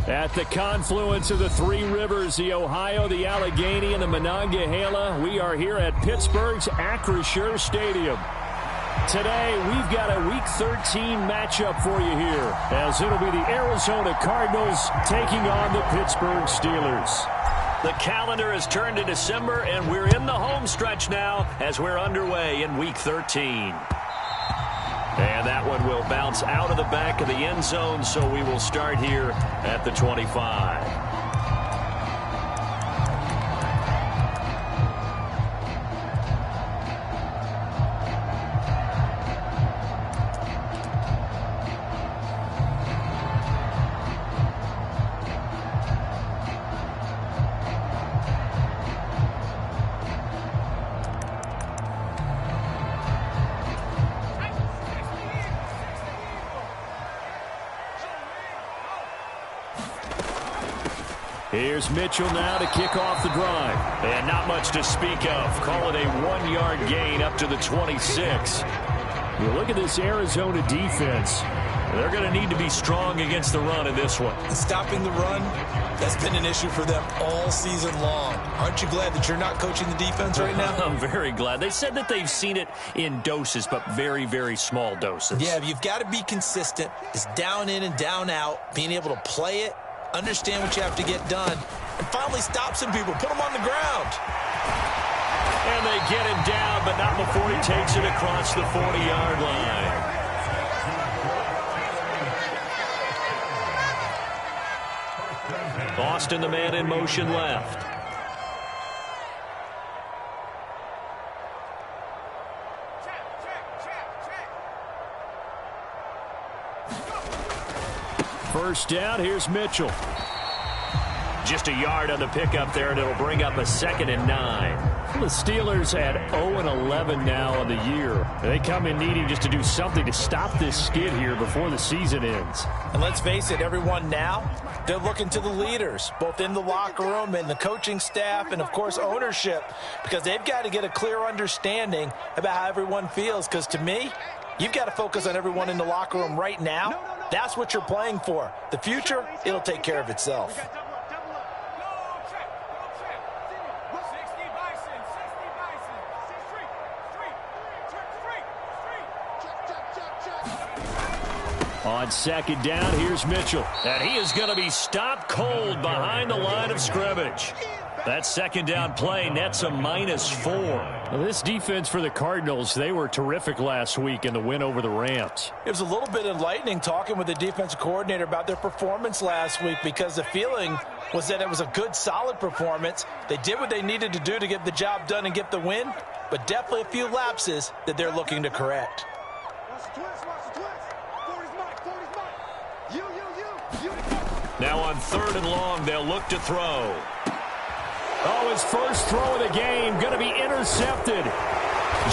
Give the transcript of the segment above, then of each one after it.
At the confluence of the three rivers, the Ohio, the Allegheny, and the Monongahela, we are here at Pittsburgh's Acrisure Stadium. Today, we've got a Week 13 matchup for you here, as it'll be the Arizona Cardinals taking on the Pittsburgh Steelers. The calendar has turned to December, and we're in the home stretch now as we're underway in Week 13. And that one will bounce out of the back of the end zone, so we will start here at the 25. Here's Mitchell now to kick off the drive. And not much to speak of. Call it a 1-yard gain up to the 26. You look at this Arizona defense. They're going to need to be strong against the run in this one. Stopping the run, that's been an issue for them all season long. Aren't you glad that you're not coaching the defense right now? I'm very glad. They said that they've seen it in doses, but very, very small doses. Yeah, you've got to be consistent. It's down in and down out, being able to play it, understand what you have to get done, and finally stop some people, put them on the ground. And they get him down, but not before he takes it across the 40-yard line. Austin, the man in motion left. First down, here's Mitchell. Just a yard on the pickup there, and it'll bring up a 2nd and 9. The Steelers at 0-11 now on the year. They come in needing just to do something to stop this skid here before the season ends. And let's face it, everyone now, they're looking to the leaders, both in the locker room and the coaching staff and, of course, ownership, because they've got to get a clear understanding about how everyone feels, because to me, you've got to focus on everyone in the locker room right now. That's what you're playing for. The future, it'll take care of itself. On 2nd down, here's Mitchell. And he is going to be stopped cold behind the line of scrimmage. That 2nd down play nets a -4. Well, this defense for the Cardinals, they were terrific last week in the win over the Rams. It was a little bit enlightening talking with the defensive coordinator about their performance last week, because the feeling was that it was a good, solid performance. They did what they needed to do to get the job done and get the win, but definitely a few lapses that they're looking to correct. Now on 3rd and long, they'll look to throw. Oh, his first throw of the game going to be intercepted.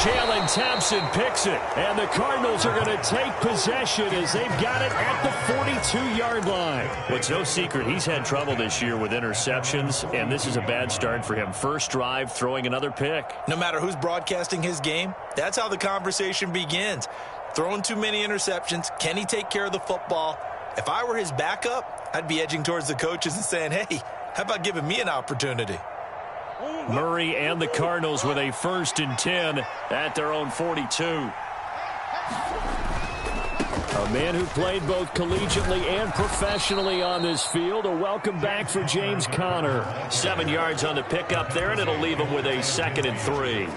Jalen Thompson picks it, and the Cardinals are going to take possession as they've got it at the 42-yard line. Well, it's no secret he's had trouble this year with interceptions, and this is a bad start for him. First drive, throwing another pick. No matter who's broadcasting his game, that's how the conversation begins. Throwing too many interceptions, can he take care of the football? If I were his backup, I'd be edging towards the coaches and saying, hey, how about giving me an opportunity? Murray and the Cardinals with a 1st and 10 at their own 42. A man who played both collegiately and professionally on this field. A welcome back for James Conner. 7 yards on the pickup there, and it'll leave him with a 2nd and 3.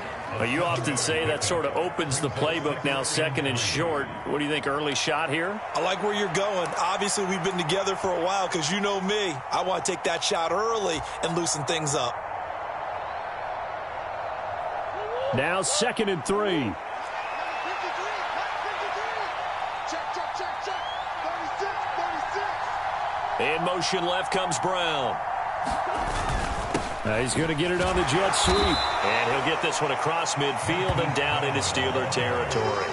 You often say that sort of opens the playbook now, 2nd and short. What do you think, early shot here? I like where you're going. Obviously, we've been together for a while, because you know me. I want to take that shot early and loosen things up. Now 2nd and 3. In motion left comes Brown. He's going to get it on the jet sweep. And he'll get this one across midfield and down into Steeler territory.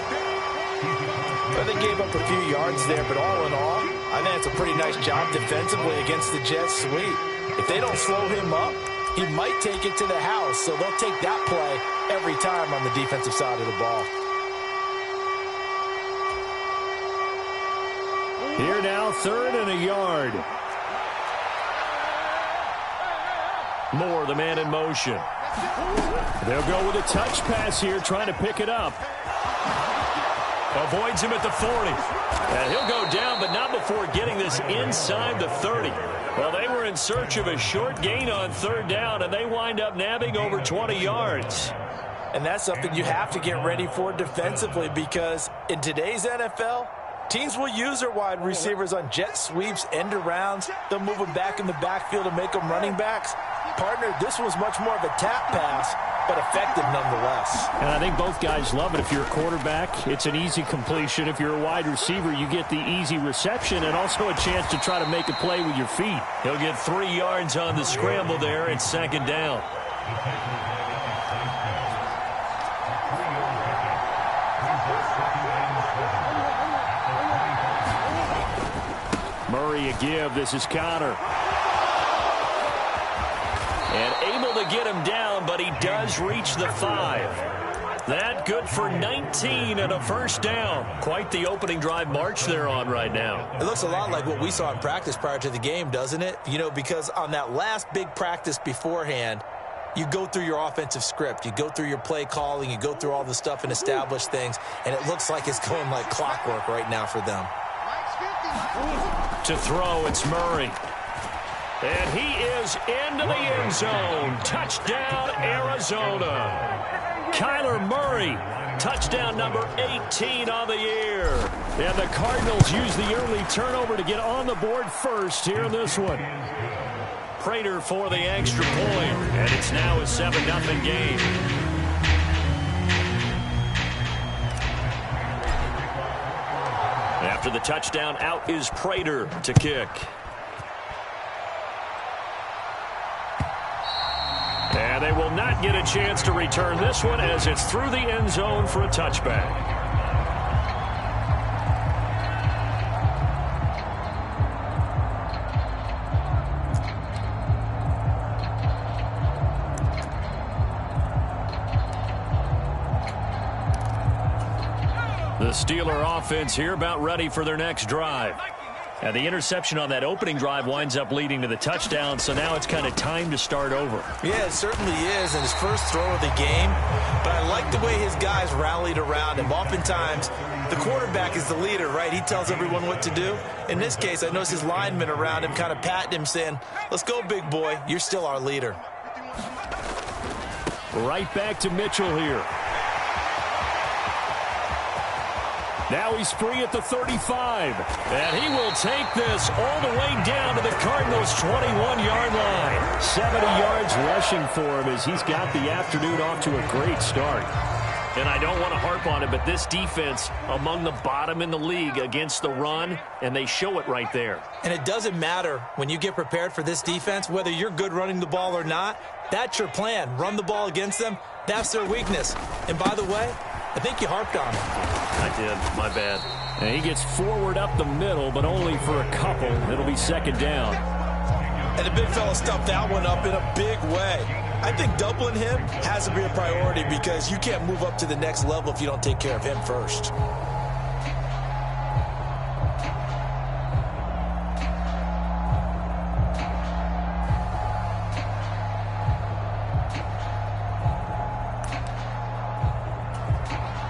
Well, they gave up a few yards there, but all in all, I think it's a pretty nice job defensively against the jet sweep. If they don't slow him up, he might take it to the house, so they'll take that play every time on the defensive side of the ball. Here now, 3rd and a yard. Moore, the man in motion. They'll go with a touch pass here, trying to pick it up. Avoids him at the 40. And he'll go down, but not before getting this inside the 30. Well, they were in search of a short gain on third down, and they wind up nabbing over 20 yards. And that's something you have to get ready for defensively, because in today's NFL, teams will use their wide receivers on jet sweeps, end arounds. They'll move them back in the backfield and make them running backs. Partner, this was much more of a tap pass, but effective nonetheless. And I think both guys love it. If you're a quarterback, it's an easy completion. If you're a wide receiver, you get the easy reception and also a chance to try to make a play with your feet. He'll get 3 yards on the scramble there at second down. Murray a give. This is Connor. And able to get him down, but he does reach the 5. That good for 19 and a first down. Quite the opening drive march they're on right now. It looks a lot like what we saw in practice prior to the game, doesn't it? You know, because on that last big practice beforehand, you go through your offensive script. You go through your play calling. You go through all the stuff and establish things. And it looks like it's going like clockwork right now for them. To throw, it's Murray. And he is into the end zone. Touchdown, Arizona. Kyler Murray, touchdown number 18 on the year. And the Cardinals use the early turnover to get on the board first here in this one. Prater for the extra point, and it's now a 7-0 game. After the touchdown, out is Prater to kick. And they will not get a chance to return this one as it's through the end zone for a touchback. The Steeler offense here about ready for their next drive. And the interception on that opening drive winds up leading to the touchdown, so now it's kind of time to start over. Yeah, it certainly is, and his first throw of the game. But I like the way his guys rallied around him. Oftentimes, the quarterback is the leader, right? He tells everyone what to do. In this case, I noticed his linemen around him kind of patting him, saying, let's go, big boy. You're still our leader. Right back to Mitchell here. Now he's free at the 35. And he will take this all the way down to the Cardinals' 21-yard line. 70 yards rushing for him as he's got the afternoon off to a great start. And I don't want to harp on it, but this defense among the bottom in the league against the run, and they show it right there. And it doesn't matter when you get prepared for this defense, whether you're good running the ball or not, that's your plan. Run the ball against them. That's their weakness. And by the way, I think you harped on him. I did. My bad. And he gets forward up the middle, but only for a couple. It'll be second down. And the big fella stuffed that one up in a big way. I think doubling him has to be a priority because you can't move up to the next level if you don't take care of him first.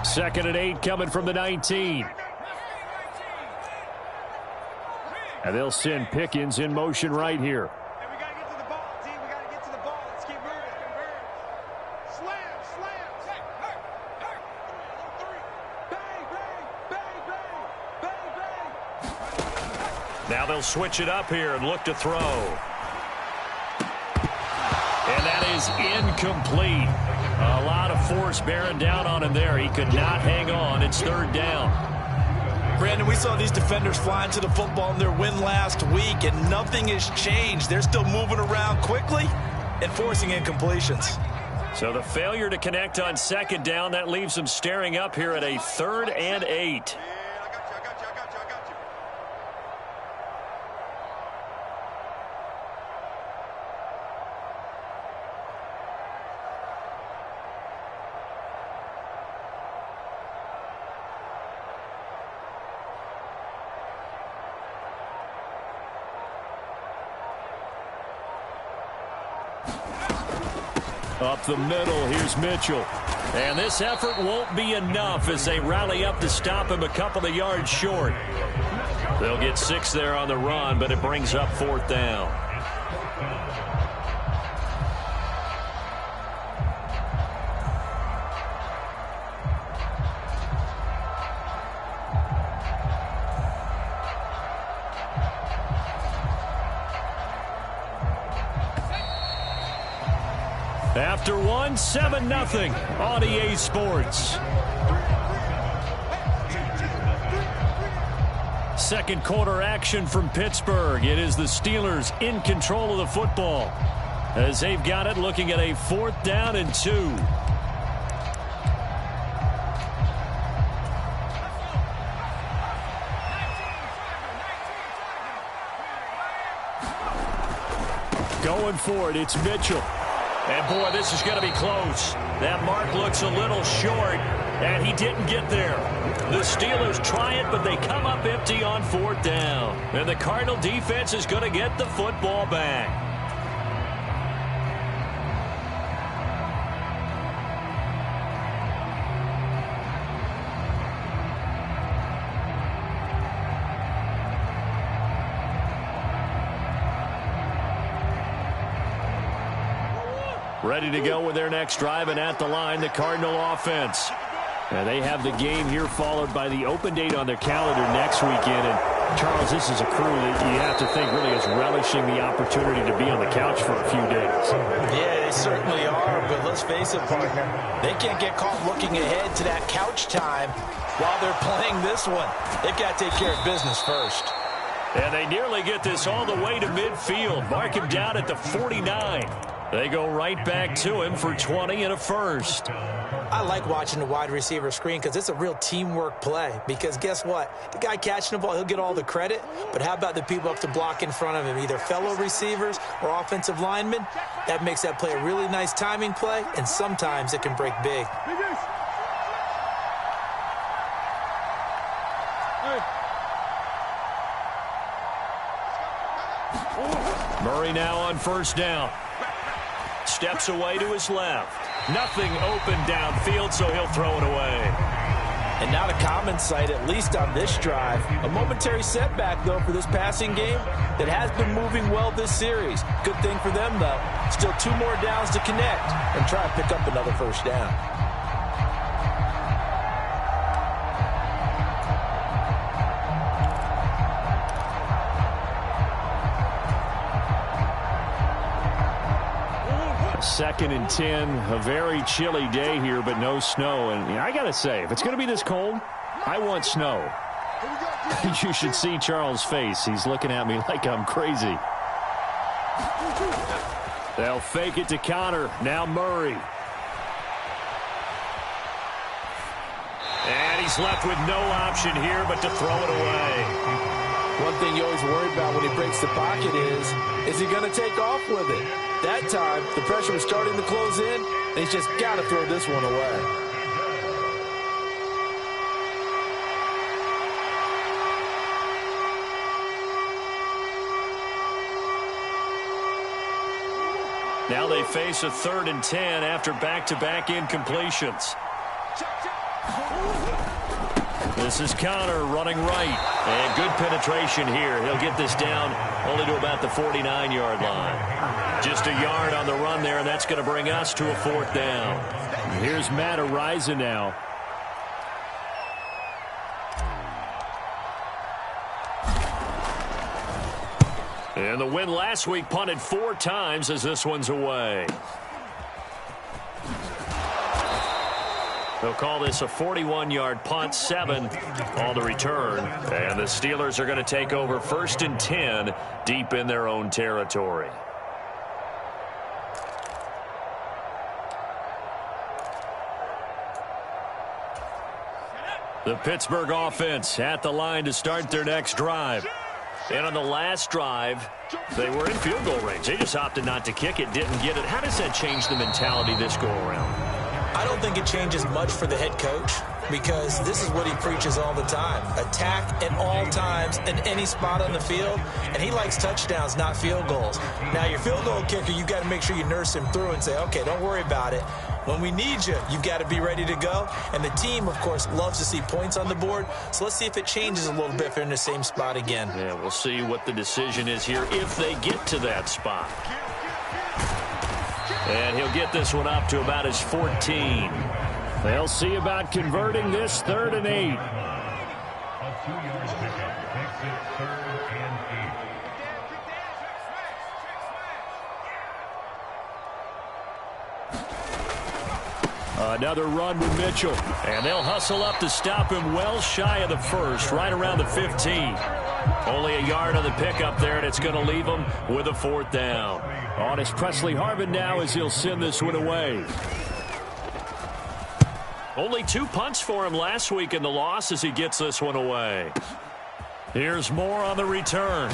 Second and 8 coming from the 19. And they'll send Pickens in motion right here. And we got to get to the ball, team. We got to get to the ball. Let's keep moving. Slam, slam. Bang, bang, bang, bang, bang, bang. Now they'll switch it up here and look to throw. And that is incomplete. A lot of force bearing down on him there. He could not hang on. It's third down. Brandon, we saw these defenders flying to the football in their win last week, and nothing has changed. They're still moving around quickly and forcing incompletions. So the failure to connect on second down, that leaves them staring up here at a 3rd and 8. Up the middle, here's Mitchell. And this effort won't be enough as they rally up to stop him a couple of yards short. They'll get 6 there on the run, but it brings up 4th down. After 1, 7-0 on EA Sports. Second quarter action from Pittsburgh. It is the Steelers in control of the football as they've got it, looking at a 4th down and 2. Going for it, it's Mitchell. And, boy, this is going to be close. That mark looks a little short, and he didn't get there. The Steelers try it, but they come up empty on 4th down. And the Cardinal defense is going to get the football back. Ready to go with their next drive, and at the line, the Cardinal offense. And they have the game here followed by the open date on their calendar next weekend. And, Charles, this is a crew that you have to think really is relishing the opportunity to be on the couch for a few days. Yeah, they certainly are, but let's face it, partner. They can't get caught looking ahead to that couch time while they're playing this one. They've got to take care of business first. And they nearly get this all the way to midfield. Mark him down at the 49. They go right back to him for 20 and a first. I like watching the wide receiver screen because it's a real teamwork play. Because guess what? The guy catching the ball, he'll get all the credit. But how about the people up to block in front of him, either fellow receivers or offensive linemen? That makes that play a really nice timing play, and sometimes it can break big. Murray now on 1st down. Steps away to his left. Nothing open downfield, so he'll throw it away. And not a common sight, at least on this drive. A momentary setback, though, for this passing game that has been moving well this series. Good thing for them, though. Still 2 more downs to connect and try to pick up another 1st down. Second and 10, a very chilly day here, but no snow. And I got to say, if it's going to be this cold, I want snow. You should see Charles' face. He's looking at me like I'm crazy. They'll fake it to Connor. Now Murray. And he's left with no option here but to throw it away. One thing you always worry about when he breaks the pocket is he going to take off with it? That time, the pressure was starting to close in, and he's just got to throw this one away. Now they face a 3rd and 10 after back-to-back incompletions. This is Connor running right. And good penetration here. He'll get this down only to about the 49-yard line. Just a yard on the run there, and that's going to bring us to a 4th down. Here's Matt Araiza now. And the win last week punted 4 times as this one's away. They'll call this a 41-yard punt, 7 on the return. And the Steelers are going to take over 1st and 10 deep in their own territory. The Pittsburgh offense at the line to start their next drive. And on the last drive, they were in field goal range. They just opted not to kick it, didn't get it. How does that change the mentality this go around? I don't think it changes much for the head coach because this is what he preaches all the time. Attack at all times in any spot on the field, and he likes touchdowns, not field goals. Now, your field goal kicker, you've got to make sure you nurse him through and say, okay, don't worry about it. When we need you, you've got to be ready to go. And the team, of course, loves to see points on the board. So let's see if it changes a little bit if they're in the same spot again. Yeah, we'll see what the decision is here if they get to that spot. And he'll get this one up to about his 14. They'll see about converting this 3rd and 8. Another run with Mitchell. And they'll hustle up to stop him well shy of the first, right around the 15. Only a yard on the pickup there, and it's going to leave him with a 4th down. On is Presley Harvin now as he'll send this one away. Only 2 punts for him last week in the loss as he gets this one away. Here's Moore on the return.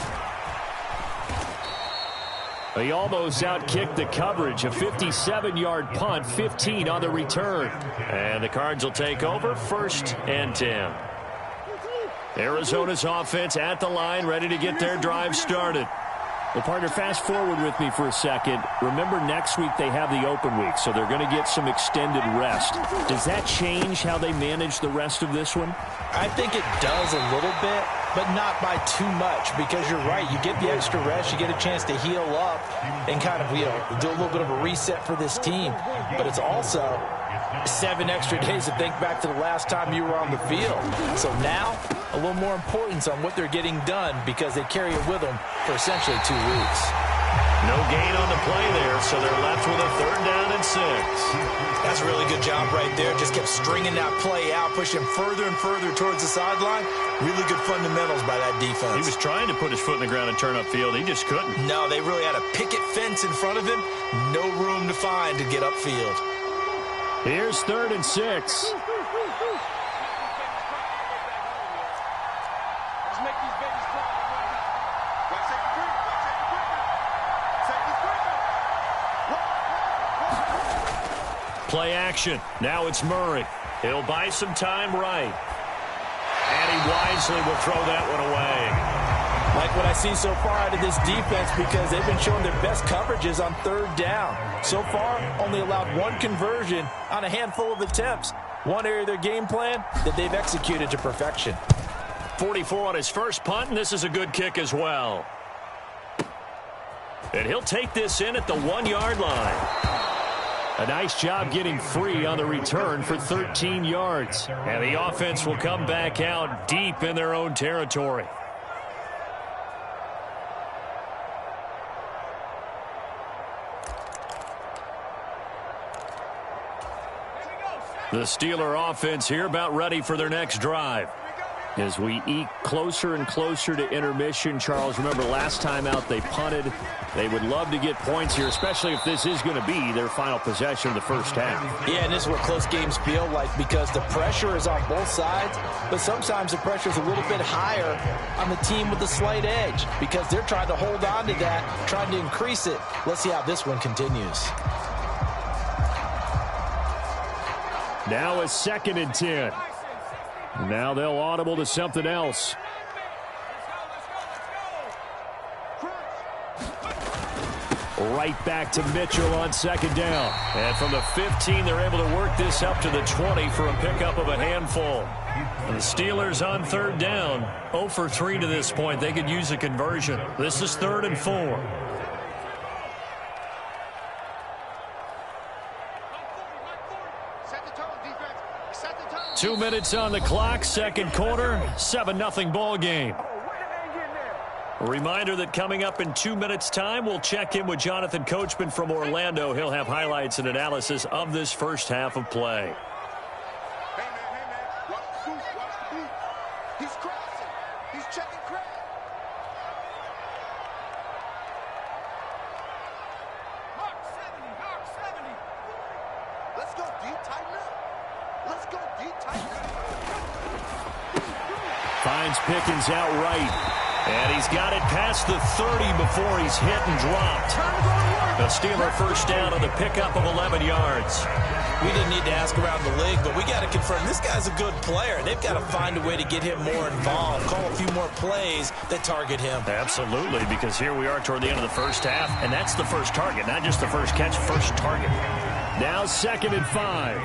He almost outkicked the coverage. A 57-yard punt, 15 on the return. And the Cards will take over 1st and 10. Arizona's offense at the line, ready to get their drive started. Well, partner, fast forward with me for a second. Remember, next week they have the open week, so they're going to get some extended rest. Does that change how they manage the rest of this one? I think it does a little bit, but not by too much, because you're right. You get the extra rest, you get a chance to heal up and kind of, do a little bit of a reset for this team. But it's also 7 extra days to think back to the last time you were on the field. So now, a little more importance on what they're getting done because they carry it with them for essentially 2 weeks. No gain on the play there, so they're left with a 3rd down and 6. That's a really good job right there. Just kept stringing that play out, pushing further and further towards the sideline. Really good fundamentals by that defense. He was trying to put his foot in the ground and turn upfield. He just couldn't. No, they really had a picket fence in front of him. No room to find to get upfield. Here's 3rd and 6. Play action. Now it's Murray. He'll buy some time right. And he wisely will throw that one away. Like what I see so far out of this defense because they've been showing their best coverages on 3rd down. So far, only allowed 1 conversion on a handful of attempts. One area of their game plan that they've executed to perfection. 44 on his first punt, and this is a good kick as well. And he'll take this in at the 1-yard line. A nice job getting free on the return for 13 yards. And the offense will come back out deep in their own territory. The Steeler offense here about ready for their next drive. As we eke closer and closer to intermission, Charles, remember last time out they punted. They would love to get points here, especially if this is going to be their final possession of the first half. Yeah, and this is what close games feel like because the pressure is on both sides, but sometimes the pressure is a little bit higher on the team with the slight edge because they're trying to hold on to that, trying to increase it. Let's see how this one continues. Now a 2nd and 10. Now they'll audible to something else. Right back to Mitchell on 2nd down. And from the 15, they're able to work this up to the 20 for a pickup of a handful. And the Steelers on 3rd down, 0 for 3 to this point. They could use a conversion. This is 3rd and 4. 2 minutes on the clock, 2nd quarter, 7-0 ball game. A reminder that coming up in 2 minutes' time, we'll check in with Jonathan Coachman from Orlando. He'll have highlights and analysis of this first half of play. Hey, man, watch the boot, watch the boot. He's crossing. He's checking crack. Mark 70. Let's go deep, tighten up. Let's go deep, tighten up. Finds Pickens out right. And he's got it past the 30 before he's hit and dropped. A Steeler first down on the pickup of 11 yards. We didn't need to ask around the league, but we got to confirm this guy's a good player. They've got to find a way to get him more involved, call a few more plays that target him. Absolutely, because here we are toward the end of the first half, and that's the first target, not just the first catch, first target. Now 2nd and 5.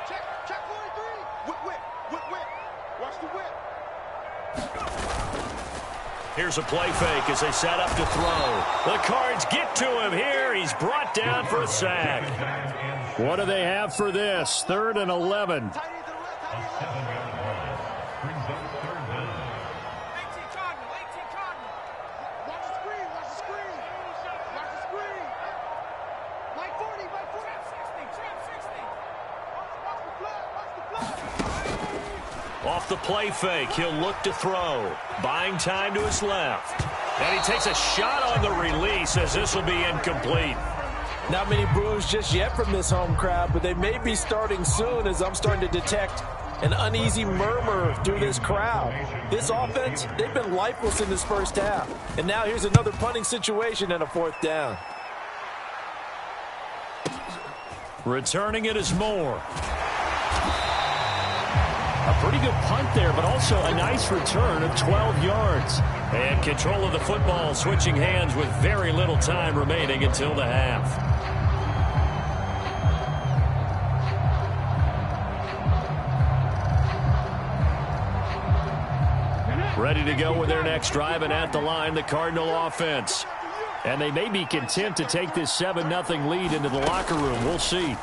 Check 43. Whip. Watch the whip. Here's a play fake as they set up to throw. The Cards get to him here. He's brought down for a sack. What do they have for this? 3rd and 11. Tight end to the left, tight end left. Brings up 3rd down. 18 Cardinal. Watch the screen. Watch the screen. Mike 40. Trap 60. Watch the flag. Off the play fake, he'll look to throw. Buying time to his left. And he takes a shot on the release as this will be incomplete. Not many boos just yet from this home crowd, but they may be starting soon as I'm starting to detect an uneasy murmur through this crowd. This offense, they've been lifeless in this first half. And now here's another punting situation and a 4th down. Returning it is Moore. A pretty good punt there, but also a nice return of 12 yards. And control of the football switching hands with very little time remaining until the half. Ready to go with their next drive, and at the line, the Cardinal offense. And they may be content to take this 7-0 lead into the locker room. We'll see.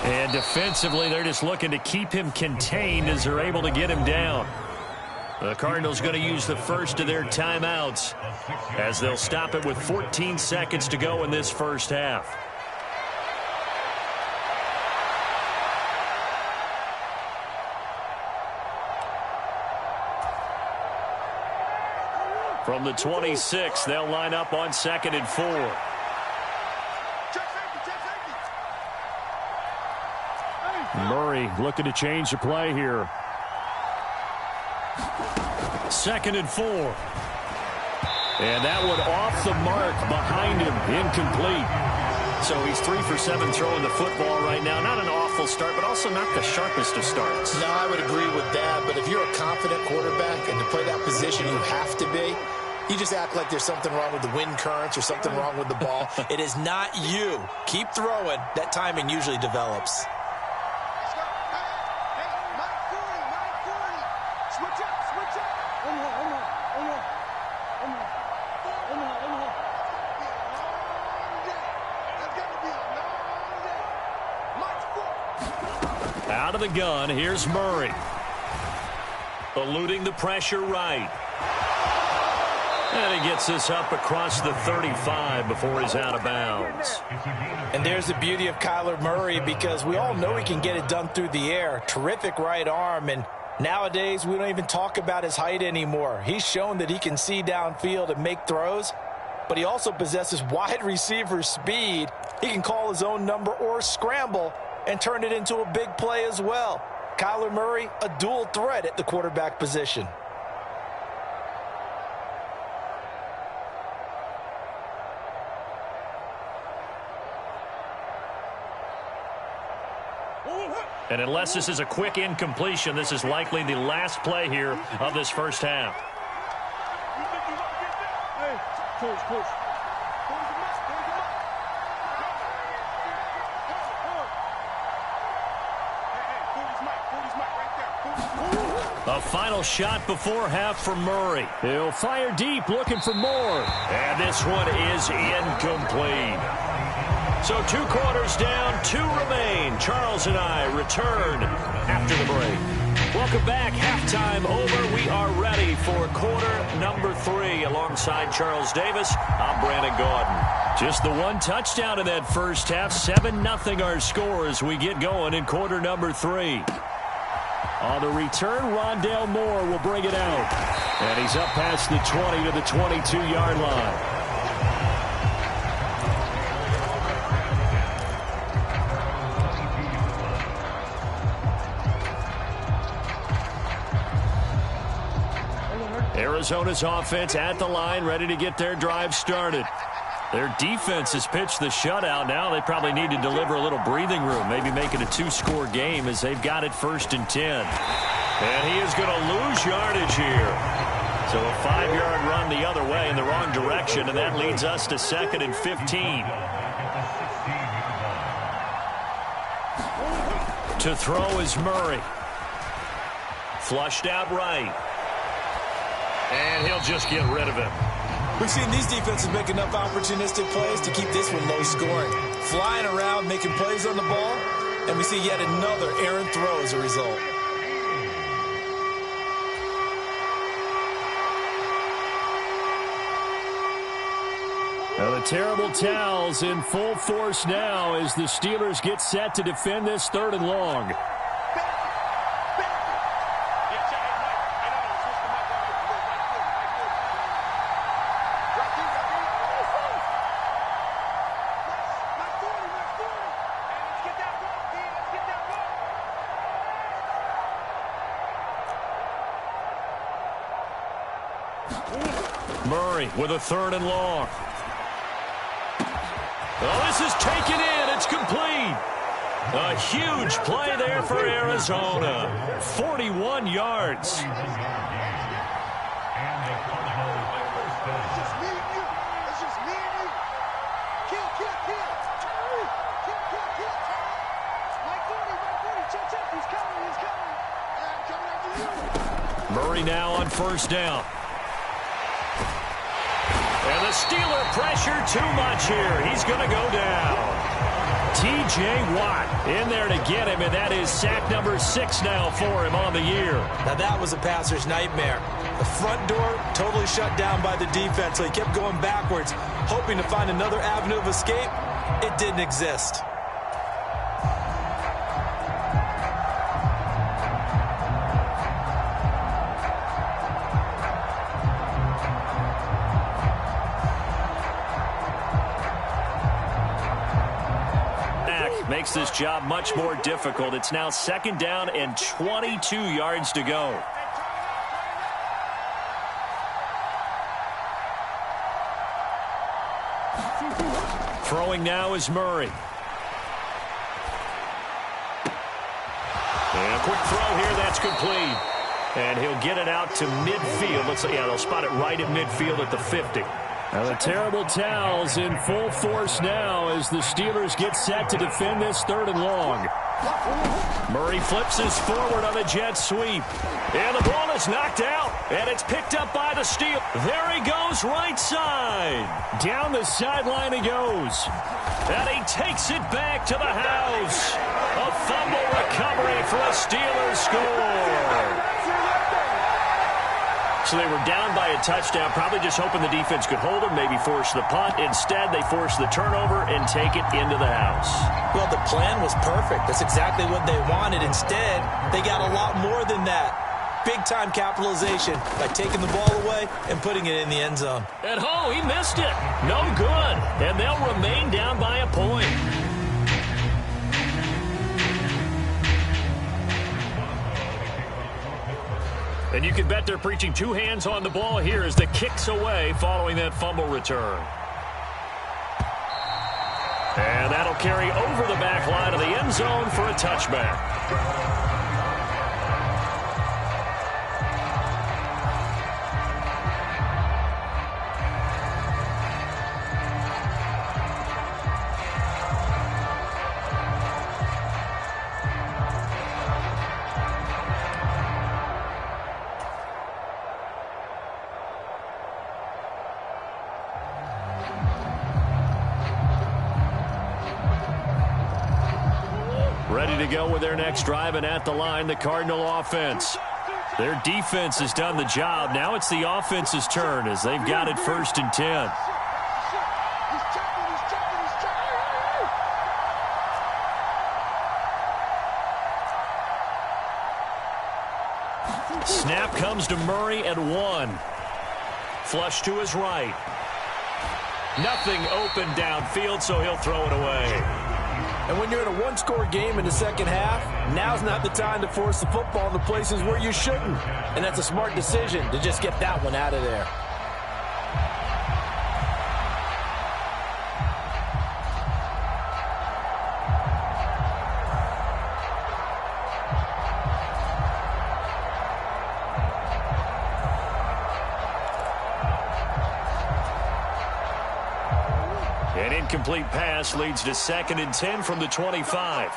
And defensively, they're just looking to keep him contained as they're able to get him down. The Cardinals going to use the first of their timeouts as they'll stop it with 14 seconds to go in this first half. From the 26, they'll line up on 2nd and 4. Murray looking to change the play here. 2nd and 4. And that one off the mark behind him, incomplete. So he's 3 for 7 throwing the football right now. Not an awful start, but also not the sharpest of starts. No, I would agree with that. But if you're a confident quarterback and to play that position you have to be, you just act like there's something wrong with the wind currents or something wrong with the ball. It is not you. Keep throwing. That timing usually develops. Out of the gun, here's Murray. Eluding the pressure right. And he gets this up across the 35 before he's out of bounds. And there's the beauty of Kyler Murray, because we all know he can get it done through the air. Terrific right arm, and nowadays we don't even talk about his height anymore. He's shown that he can see downfield and make throws, but he also possesses wide receiver speed. He can call his own number or scramble and turn it into a big play as well. Kyler Murray, a dual threat at the quarterback position. And unless this is a quick incompletion, this is likely the last play here of this first half. A final shot before half for Murray. He'll fire deep, looking for more. And this one is incomplete. So 2 quarters down, 2 remain. Charles and I return after the break. Welcome back. Halftime over. We are ready for quarter number 3. Alongside Charles Davis, I'm Brandon Gaudin. Just the 1 touchdown in that first half. 7-0 our score as we get going in quarter number 3. On the return, Rondale Moore will bring it out. And he's up past the 20 to the 22-yard line. Arizona's offense at the line, ready to get their drive started. Their defense has pitched the shutout. Now they probably need to deliver a little breathing room, maybe make it a 2-score game as they've got it 1st and 10. And he is going to lose yardage here. So a 5-yard run the other way in the wrong direction, and that leads us to 2nd and 15. To throw is Murray. Flushed out right. And he'll just get rid of it. We've seen these defenses make enough opportunistic plays to keep this one low scoring. Flying around, making plays on the ball, and we see yet another errant throw as a result. Now the terrible towels in full force now as the Steelers get set to defend this 3rd and long. Murray with a 3rd and long. Oh, this is taken in. It's complete. A huge play there for Arizona. 41 yards. Murray now on 1st down. And the Steeler pressure too much here. He's going to go down. T.J. Watt in there to get him, and that is sack number 6 now for him on the year. Now that was a passer's nightmare. The front door totally shut down by the defense, so he kept going backwards, hoping to find another avenue of escape. It didn't exist. Makes this job much more difficult. It's now 2nd down and 22 yards to go. Throwing now is Murray. And a quick throw here, that's complete. And he'll get it out to midfield. Let's see, yeah, they'll spot it right at midfield at the 50. Now the terrible towels in full force now as the Steelers get set to defend this 3rd and long. Murray flips his forward on a jet sweep. And the ball is knocked out. And it's picked up by the Steelers. There he goes right side. Down the sideline he goes. And he takes it back to the house. A fumble recovery for a Steelers score. So they were down by a touchdown, probably just hoping the defense could hold them, maybe force the punt. Instead, they force the turnover and take it into the house. Well, the plan was perfect. That's exactly what they wanted. Instead, they got a lot more than that. Big-time capitalization by taking the ball away and putting it in the end zone. And, oh, he missed it. No good. And they'll remain down by a point. And you can bet they're preaching 2 hands on the ball here as the kick's away following that fumble return. And that'll carry over the back line of the end zone for a touchback. Ready to go with their next drive, and at the line, the Cardinal offense. Their defense has done the job. Now it's the offense's turn as they've got it 1st and 10. Snap comes to Murray at 1. Flush to his right. Nothing open downfield, so he'll throw it away. And when you're in a one-score game in the second half, now's not the time to force the football in the places where you shouldn't. And that's a smart decision to just get that one out of there. An incomplete pass leads to 2nd and 10 from the 25.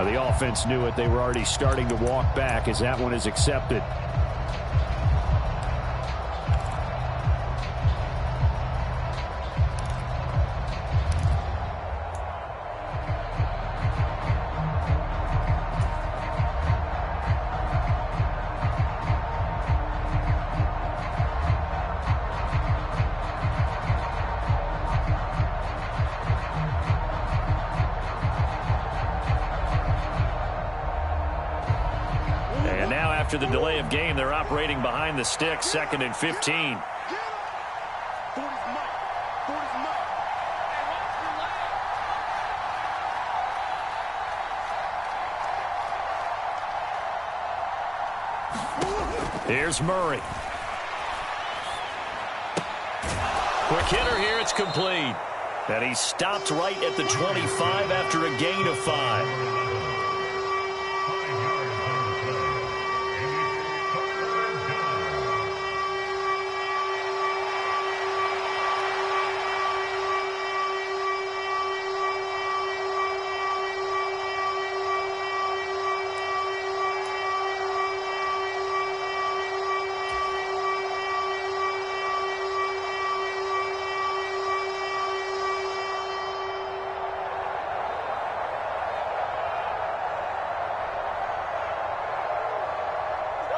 The offense knew it. They were already starting to walk back as that one is accepted. After the delay of game, they're operating behind the sticks, 2nd and 15. Here's Murray. Quick hitter here, it's complete. And he stopped right at the 25 after a gain of 5.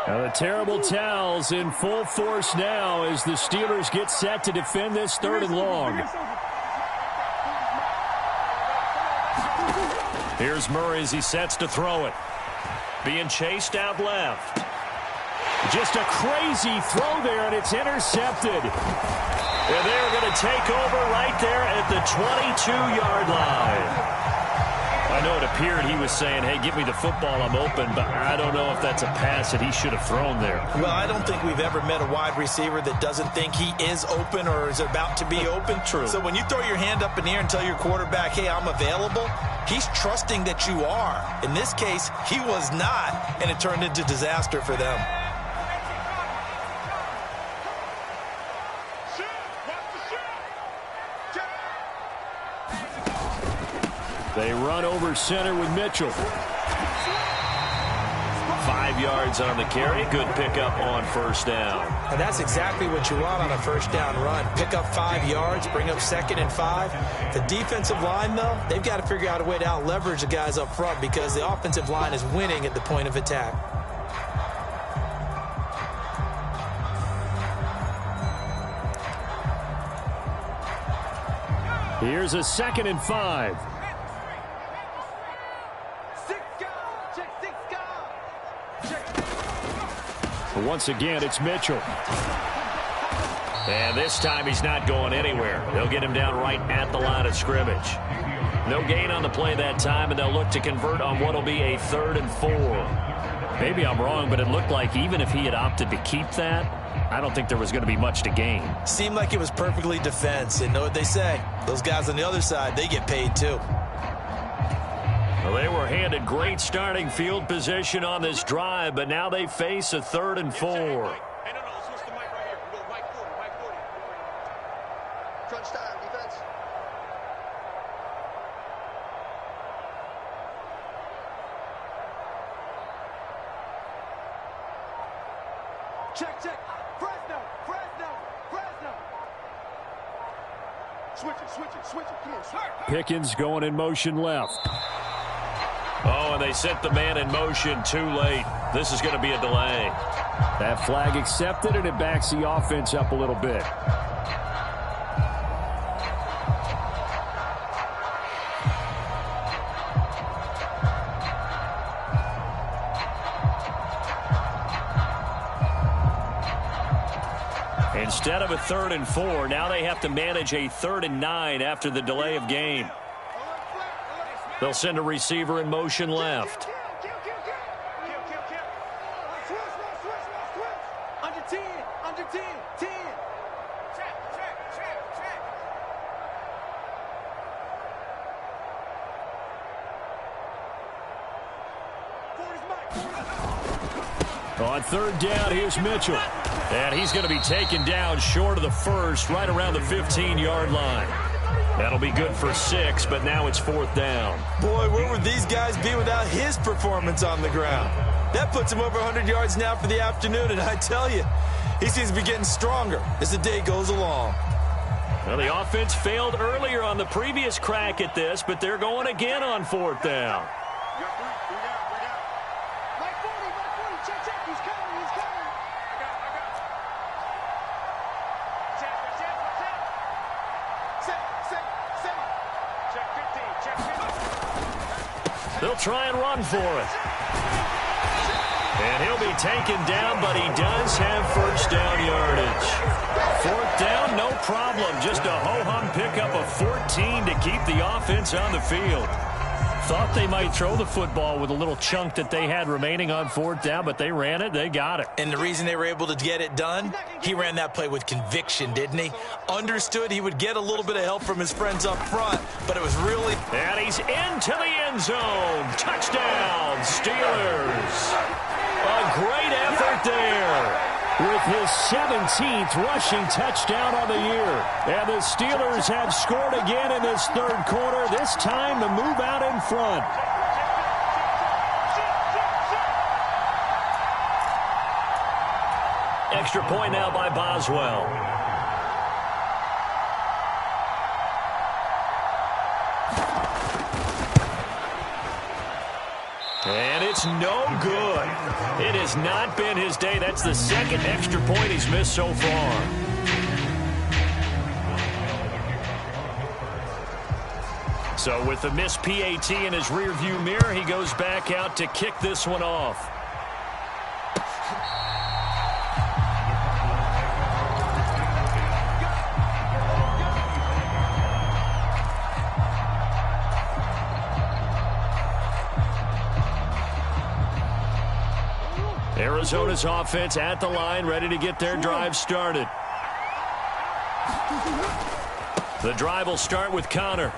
Now the terrible towels in full force now as the Steelers get set to defend this 3rd and long. Here's Murray as he sets to throw it. Being chased out left. Just a crazy throw there, and it's intercepted. And they're going to take over right there at the 22-yard line. I know it appeared he was saying, hey, give me the football, I'm open, but I don't know if that's a pass that he should have thrown there. Well, I don't think we've ever met a wide receiver that doesn't think he is open or is about to be open. True. So when you throw your hand up in the air and tell your quarterback, hey, I'm available, he's trusting that you are. In this case, he was not, and it turned into disaster for them. They run over center with Mitchell. 5 yards on the carry. Good pickup on first down. And that's exactly what you want on a first down run. Pick up 5 yards, bring up 2nd and 5. The defensive line, though, they've got to figure out a way to out-leverage the guys up front because the offensive line is winning at the point of attack. Here's a 2nd and 5. Once again, it's Mitchell. And this time he's not going anywhere. They'll get him down right at the line of scrimmage. No gain on the play that time, and they'll look to convert on what will be a 3rd and 4. Maybe I'm wrong, but it looked like even if he had opted to keep that, I don't think there was going to be much to gain. Seemed like it was perfectly defense. And know what they say? Those guys on the other side, they get paid too. Well, they were handed great starting field position on this drive, but now they face a 3rd and 4. Crunch time, defense. Check, check. Fresno. Switch it. Come on, switch. Pickens going in motion left. Oh, and they sent the man in motion too late. This is going to be a delay. That flag accepted, and it backs the offense up a little bit. Instead of a 3rd and 4, now they have to manage a 3rd and 9 after the delay of game. They'll send a receiver in motion left. Under 10, under 10, 10. Check. On 3rd down, here's Mitchell. And he's going to be taken down short of the first, right around the 15-yard line. That'll be good for 6, but now it's 4th down. Boy, where would these guys be without his performance on the ground? That puts him over 100 yards now for the afternoon, and I tell you, he seems to be getting stronger as the day goes along. Well, the offense failed earlier on the previous crack at this, but they're going again on 4th down. They'll try and run for it. And he'll be taken down, but he does have 1st down yardage. 4th down, no problem. Just a ho-hum pickup of 14 to keep the offense on the field. Thought they might throw the football with a little chunk that they had remaining on 4th down, but they ran it, they got it. And the reason they were able to get it done, he ran that play with conviction, didn't he? Understood he would get a little bit of help from his friends up front, but it was really... And he's into the end zone. Touchdown, Steelers. A great effort there. With his 17th rushing touchdown on the year. And the Steelers have scored again in this 3rd quarter, this time to move out in front. Extra point now by Boswell. And it's no good. It has not been his day. That's the 2nd extra point he's missed so far. So with the missed PAT in his rearview mirror, he goes back out to kick this one off. Arizona's offense at the line, ready to get their drive started. The drive will start with Connor.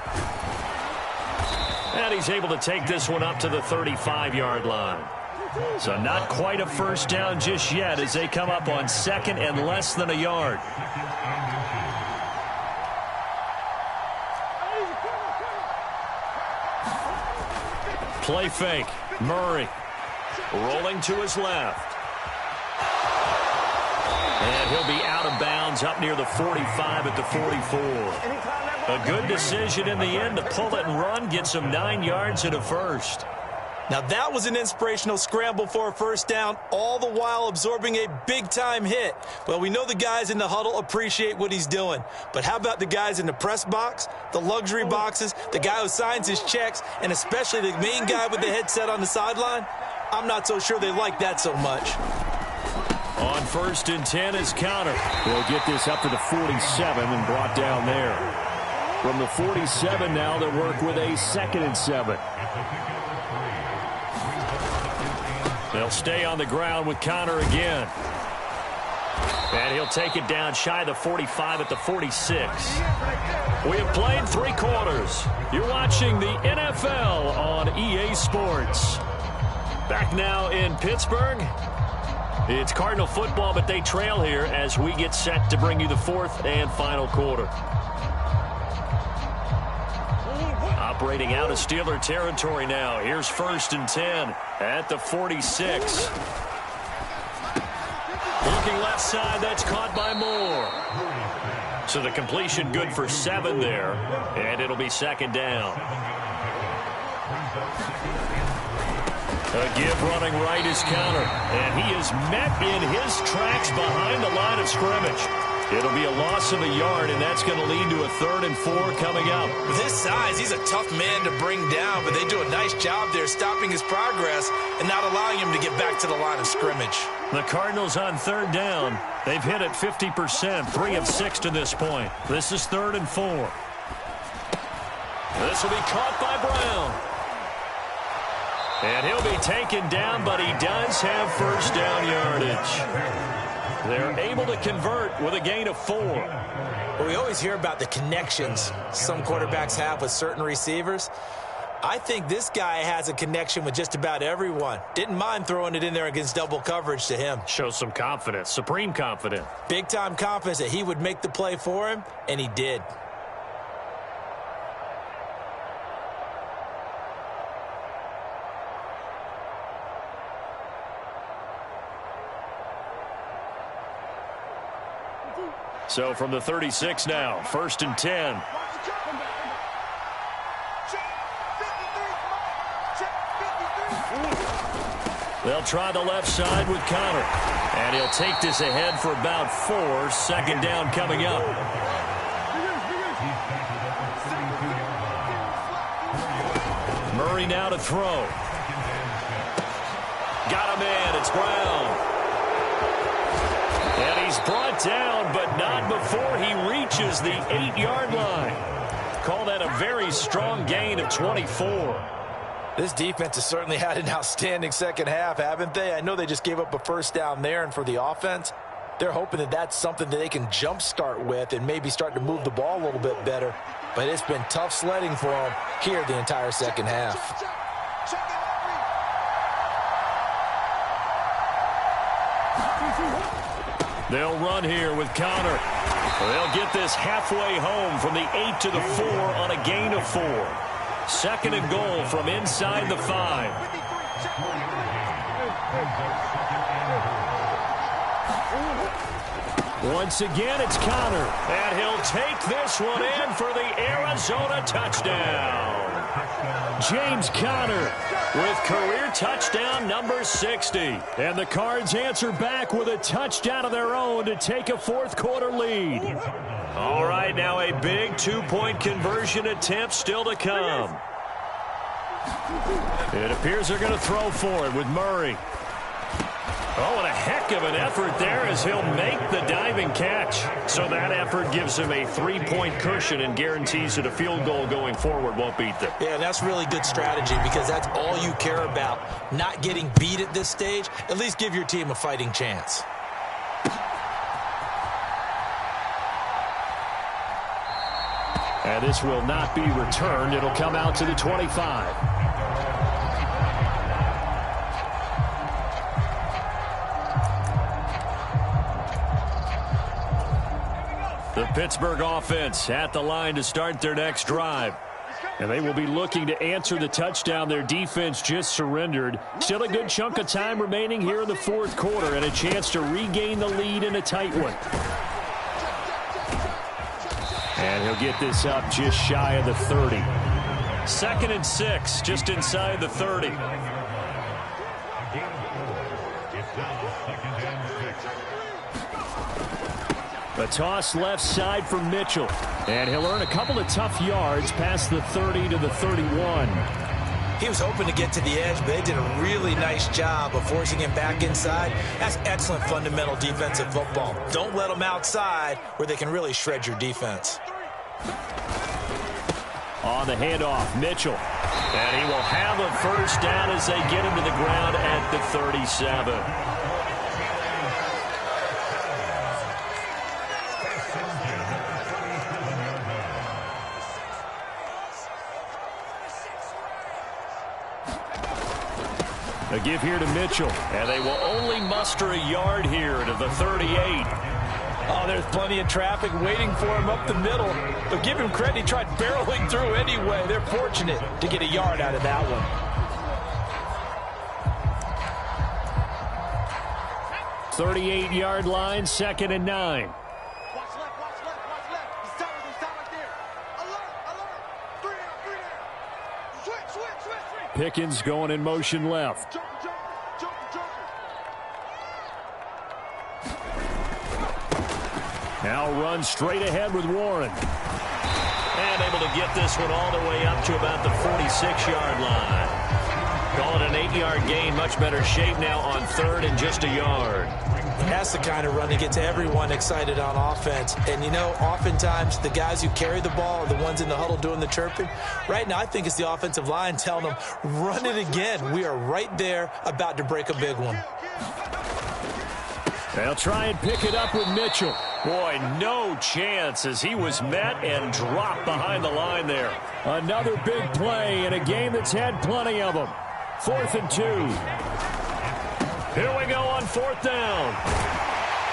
And he's able to take this one up to the 35-yard line. So not quite a 1st down just yet as they come up on 2nd and less than a yard. Play fake. Murray. Rolling to his left. And he'll be out of bounds up near the 45 at the 44. A good decision in the end to pull it and run, get some 9 yards and a 1st. Now that was an inspirational scramble for a 1st down, all the while absorbing a big-time hit. Well, we know the guys in the huddle appreciate what he's doing. But how about the guys in the press box, the luxury boxes, the guy who signs his checks, and especially the main guy with the headset on the sideline? I'm not so sure they like that so much. On 1st and 10 is Connor. They'll get this up to the 47 and brought down there. From the 47 now, they'll work with a 2nd and 7. They'll stay on the ground with Connor again. And he'll take it down shy of the 45 at the 46. We have played 3 quarters. You're watching the NFL on EA Sports. Back now in Pittsburgh. It's Cardinal football, but they trail here as we get set to bring you the 4th and final quarter. Operating out of Steeler territory now. Here's 1st and 10 at the 46. Looking left side, that's caught by Moore. So the completion good for 7 there, and it'll be 2nd down. A give running right is counter. And he is met in his tracks behind the line of scrimmage. It'll be a loss of a yard, and that's going to lead to a 3rd and 4 coming up. With his size, he's a tough man to bring down, but they do a nice job there stopping his progress and not allowing him to get back to the line of scrimmage. The Cardinals on 3rd down. They've hit it 50%, 3 of 6 to this point. This is 3rd and 4. This will be caught by Brown. And he'll be taken down, but he does have first down yardage. They're able to convert with a gain of 4. Well, we always hear about the connections some quarterbacks have with certain receivers. I think this guy has a connection with just about everyone. Didn't mind throwing it in there against double coverage to him. Shows some confidence, supreme confidence. Big-time confidence that he would make the play for him, and he did. So from the 36 now, 1st and 10. They'll try the left side with Connor. And he'll take this ahead for about 4. 2nd down coming up. Murray now to throw. Got a man. It's Brown. And he's brought down, but not before he reaches the 8-yard line. Call that a very strong gain of 24. This defense has certainly had an outstanding second half, haven't they? I know they just gave up a first down there, and for the offense, they're hoping that that's something that they can jumpstart with and maybe start to move the ball a little bit better. But it's been tough sledding for them here the entire second half. They'll run here with Connor. They'll get this halfway home from the 8 to the 4 on a gain of 4. 2nd and goal from inside the 5. Once again, it's Connor. And he'll take this one in for the Arizona touchdown. James Conner with career touchdown number 60. And the Cards answer back with a touchdown of their own to take a 4th quarter lead. All right, now a big 2-point conversion attempt still to come. It appears they're going to throw for it with Murray. Oh, and a heck of an effort there as he'll make the diving catch. So that effort gives him a 3-point cushion and guarantees that a field goal going forward won't beat them. Yeah, that's really good strategy because that's all you care about. Not getting beat at this stage. At least give your team a fighting chance. And this will not be returned. It'll come out to the 25. The Pittsburgh offense at the line to start their next drive. And they will be looking to answer the touchdown their defense just surrendered. Still a good chunk of time remaining here in the 4th quarter and a chance to regain the lead in a tight one. And he'll get this up just shy of the 30. 2nd and 6, just inside the 30. A toss left side for Mitchell. And he'll earn a couple of tough yards past the 30 to the 31. He was hoping to get to the edge, but they did a really nice job of forcing him back inside. That's excellent fundamental defensive football. Don't let them outside where they can really shred your defense. On the handoff, Mitchell. And he will have a first down as they get him to the ground at the 37. A give here to Mitchell, and they will only muster a yard here to the 38. Oh, there's plenty of traffic waiting for him up the middle. But give him credit, he tried barreling through anyway. They're fortunate to get a yard out of that one. .38-yard line, 2nd and 9. Watch left. He's stopped right there. Alert. 3 down. Switch. Pickens going in motion left. Now runs straight ahead with Warren. And able to get this one all the way up to about the 46-yard line. Call it an 8-yard gain. Much better shape now on third and just a yard. That's the kind of run that gets everyone excited on offense. And, you know, oftentimes the guys who carry the ball are the ones in the huddle doing the chirping. Right now, I think it's the offensive line telling them, run it again. We are right there about to break a big one. They'll try and pick it up with Mitchell. Boy, no chance as he was met and dropped behind the line there. Another big play in a game that's had plenty of them. 4th and 2. Here we go on 4th down.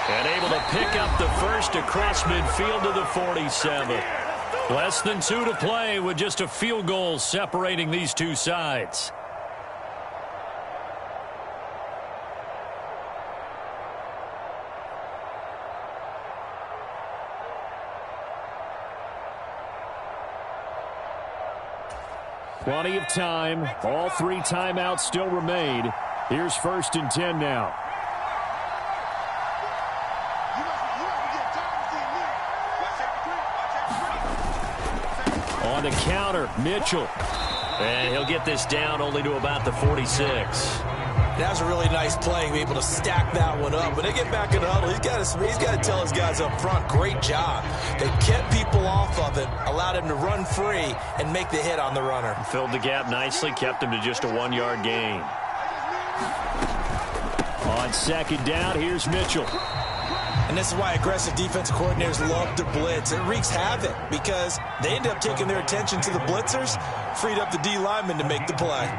And able to pick up the first across midfield to the 47. Less than 2 to play with just a field goal separating these two sides. Plenty of time. All 3 timeouts still remain. Here's 1st and 10 now. On the counter, Mitchell. And he'll get this down only to about the 46. That was a really nice play, be able to stack that one up. When they get back in the huddle, he's got to tell his guys up front, great job. They kept people off of him, allowed him to run free, and make the hit on the runner. Filled the gap nicely, kept him to just a 1-yard gain. On 2nd down, here's Mitchell. And this is why aggressive defensive coordinators love to blitz. It wreaks havoc because they end up taking their attention to the blitzers, freed up the D lineman to make the play.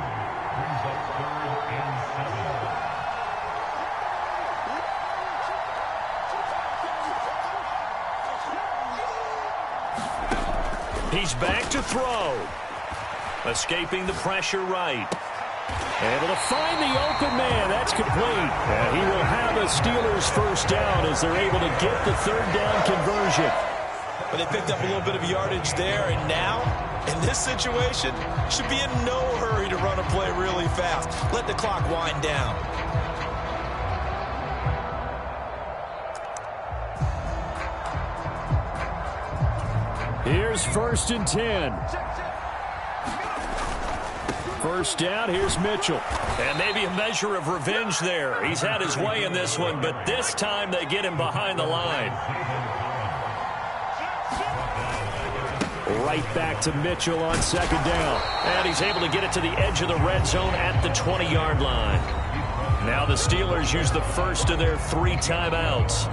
He's back to throw. Escaping the pressure right. Able to find the open man. That's complete. And he will have a Steelers first down as they're able to get the 3rd down conversion. But they picked up a little bit of yardage there, and now, in this situation, should be in no hurry to run a play really fast. Let the clock wind down. Here's 1st and 10. First down, here's Mitchell. And maybe a measure of revenge there. He's had his way in this one, but this time they get him behind the line. Right back to Mitchell on 2nd down. And he's able to get it to the edge of the red zone at the 20-yard line. Now the Steelers use the first of their 3 timeouts,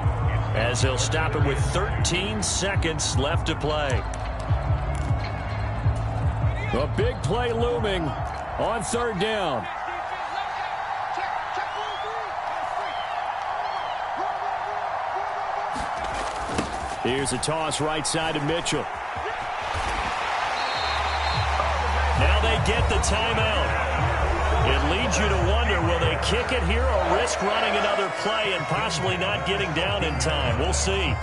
as they'll stop it with 13 seconds left to play. A big play looming on 3rd down. Here's a toss right side to Mitchell. Now they get the timeout. It leads you to wonder, will they kick it here or risk running another play and possibly not getting down in time? We'll see.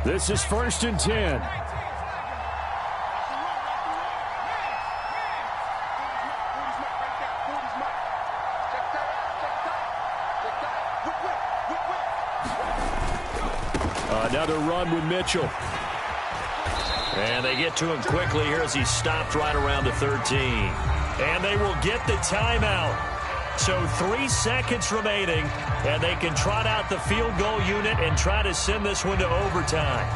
This is 1st and 10. Another run with Mitchell. And they get to him quickly here as he stopped right around the 13. And they will get the timeout. So 3 seconds remaining, and they can trot out the field goal unit and try to send this one to overtime.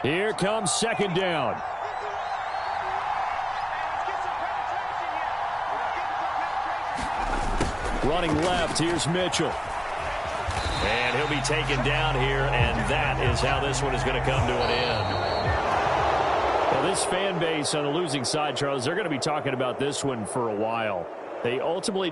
Here comes 2nd down. Running left, here's Mitchell. And he'll be taken down here, and that is how this one is going to come to an end. Well, this fan base on the losing side, Charles, they're going to be talking about this one for a while. They ultimately